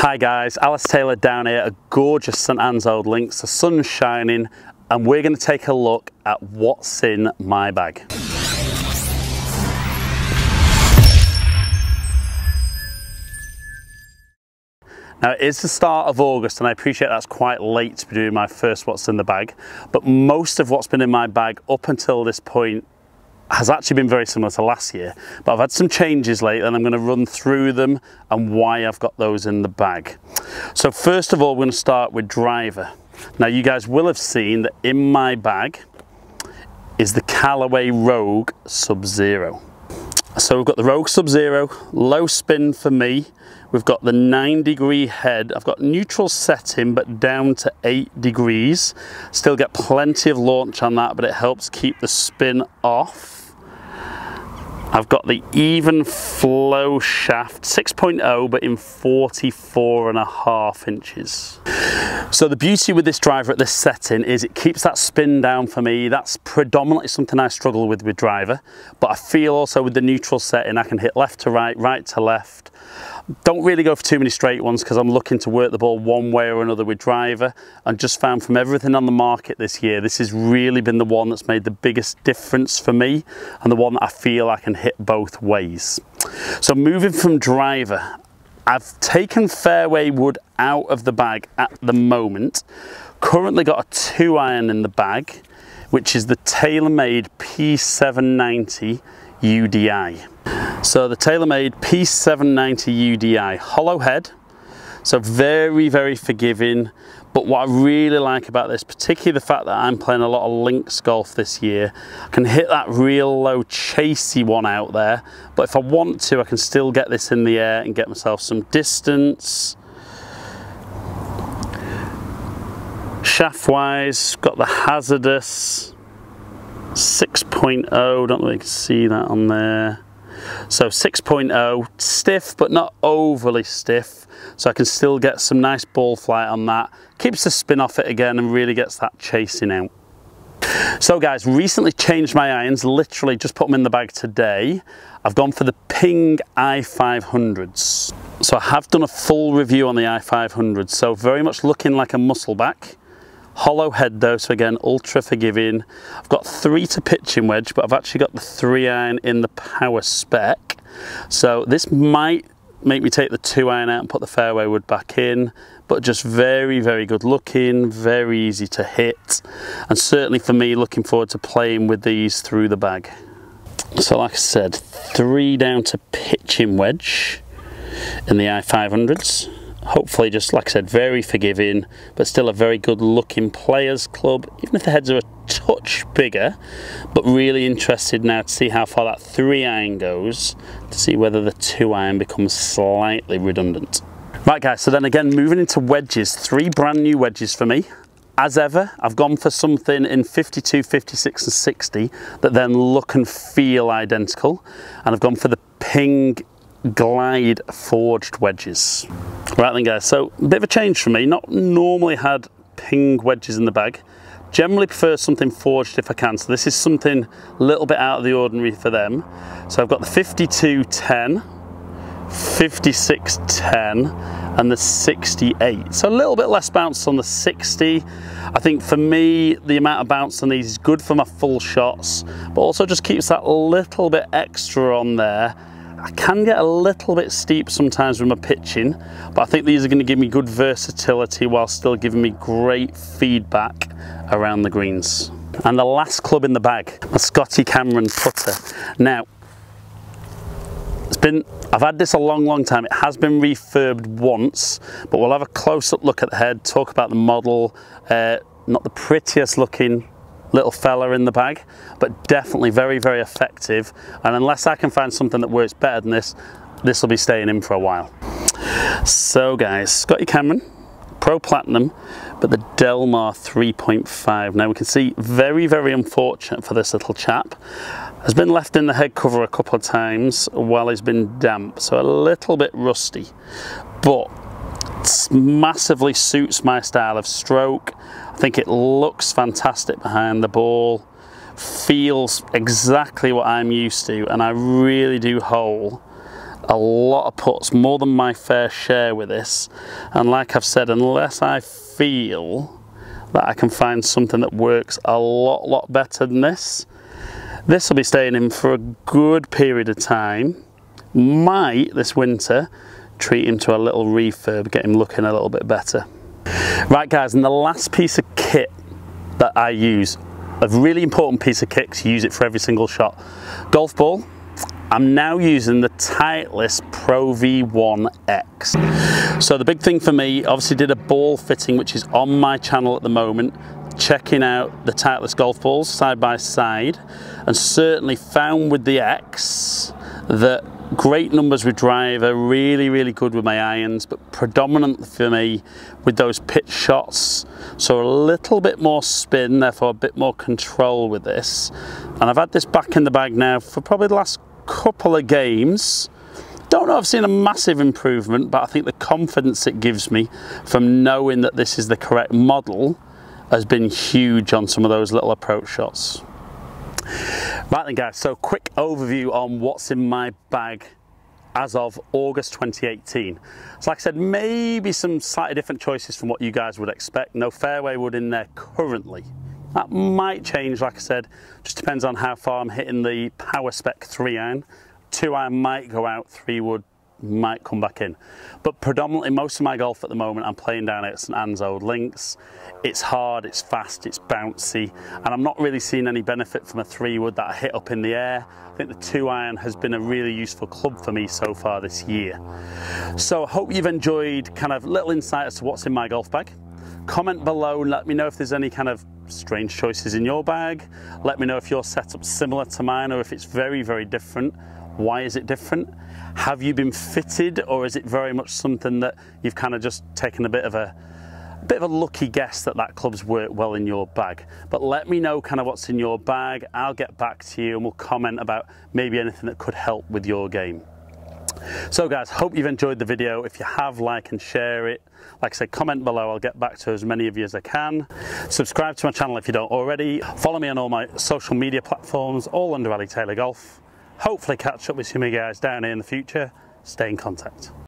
Hi guys, Alice Taylor down here at gorgeous St Anne's Old Links. The sun's shining and we're going to take a look at what's in my bag. Now it is the start of August and I appreciate that's quite late to be doing my first what's in the bag, but most of what's been in my bag up until this point has actually been very similar to last year, but I've had some changes lately and I'm going to run through them and why I've got those in the bag. So first of all, we're going to start with driver. Now you guys will have seen that in my bag is the Callaway Rogue Sub-Zero. So we've got the Rogue Sub-Zero, low spin for me. We've got the 9-degree head. I've got neutral setting, but down to 8 degrees. Still get plenty of launch on that, but it helps keep the spin off. I've got the even flow shaft, 6.0, but in 44.5 inches. So the beauty with this driver at this setting is it keeps that spin down for me. That's predominantly something I struggle with driver, but I feel also with the neutral setting, I can hit left to right, right to left. Don't really go for too many straight ones because I'm looking to work the ball one way or another with driver, and just found from everything on the market this year, this has really been the one that's made the biggest difference for me and the one that I feel I can hit both ways. So moving from driver, I've taken fairway wood out of the bag at the moment. Currently got a 2-iron in the bag, which is the Taylormade P790 UDI. So the Taylormade P790 UDI, hollow head, so very, very forgiving. But what I really like about this, particularly the fact that I'm playing a lot of links golf this year, I can hit that real low chasey one out there, but if I want to, I can still get this in the air and get myself some distance. Shaft wise, got the hazardous 6.0, don't know if you can see that on there. So 6.0, stiff but not overly stiff, so I can still get some nice ball flight on that. Keeps the spin off it again and really gets that chasing out. So guys, recently changed my irons, literally just put them in the bag today. I've gone for the Ping i500s. So I have done a full review on the i500s, so very much looking like a muscleback. Hollow head though, so again, ultra forgiving. I've got 3 to pitching wedge, but I've actually got the 3-iron in the power spec. So this might make me take the 2-iron out and put the fairway wood back in, but just very, very good looking, very easy to hit. And certainly for me, looking forward to playing with these through the bag. So like I said, 3 down to pitching wedge in the i500s. Hopefully, just like I said, very forgiving, but still a very good looking players club, even if the heads are a touch bigger. But really interested now to see how far that 3-iron goes, to see whether the 2-iron becomes slightly redundant. Right guys, so then again, moving into wedges, 3 brand new wedges for me. As ever, I've gone for something in 52, 56 and 60 that then look and feel identical, and I've gone for the Ping Glide forged wedges. Right then guys, so a bit of a change for me. Not normally had Ping wedges in the bag. Generally prefer something forged if I can, so this is something a little bit out of the ordinary for them. So I've got the 5210, 5610 and the 68. So a little bit less bounce on the 60. I think for me, the amount of bounce on these is good for my full shots, but also just keeps that little bit extra on there. I can get a little bit steep sometimes with my pitching, but I think these are going to give me good versatility while still giving me great feedback around the greens. And the last club in the bag, a Scotty putter. Now, I've had this a long time. It has been refurbed once, but we'll have a close-up look at the head, talk about the model. Not the prettiest looking little fella in the bag, but definitely very, very effective. And unless I can find something that works better than this, this will be staying in for a while. So guys, Scotty Cameron, Pro Platinum, but the Delmar 3.5. Now we can see, very, very unfortunate for this little chap, has been left in the head cover a couple of times while he's been damp, so a little bit rusty, but massively suits my style of stroke. I think it looks fantastic behind the ball, feels exactly what I'm used to, and I really do hold a lot of putts, more than my fair share with this, and like I've said, unless I feel that I can find something that works a lot better than this will be staying in for a good period of time. Might this winter treat him to a little refurb, get him looking a little bit better. Right guys, and the last piece of kit that I use, a really important piece of kit, 'cause you use it for every single shot. Golf ball. I'm now using the Titleist Pro V1 X. So the big thing for me, obviously did a ball fitting, which is on my channel at the moment, checking out the Titleist golf balls side by side, and certainly found with the X that great numbers with driver, really good with my irons, but predominant for me with those pitch shots. So a little bit more spin, therefore a bit more control with this. And I've had this back in the bag now for probably the last couple of games. Don't know if I've seen a massive improvement, but I think the confidence it gives me from knowing that this is the correct model has been huge on some of those little approach shots. Right then guys, so quick overview on what's in my bag as of August 2018. So like I said, maybe some slightly different choices from what you guys would expect. No fairway wood in there currently. That might change, like I said, just depends on how far I'm hitting the power spec 3-iron. 2-iron might go out, 3 wood might come back in. But predominantly most of my golf at the moment, I'm playing down at St Anne's Old Links. It's hard, it's fast, it's bouncy, and I'm not really seeing any benefit from a 3 wood that I hit up in the air. I think the 2-iron has been a really useful club for me so far this year. So I hope you've enjoyed kind of little insight as to what's in my golf bag. Comment below and let me know if there's any kind of strange choices in your bag. Let me know if your setup's similar to mine or if it's very different. Why is it different? Have you been fitted, or is it very much something that you've kind of just taken a bit of a lucky guess that club's work well in your bag? But let me know kind of what's in your bag. I'll get back to you and we'll comment about maybe anything that could help with your game. So guys, hope you've enjoyed the video. If you have, like and share it. Like I said, comment below, I'll get back to as many of you as I can. Subscribe to my channel if you don't already. Follow me on all my social media platforms, all under Ali Taylor Golf. Hopefully catch up with some of you guys down here in the future. Stay in contact.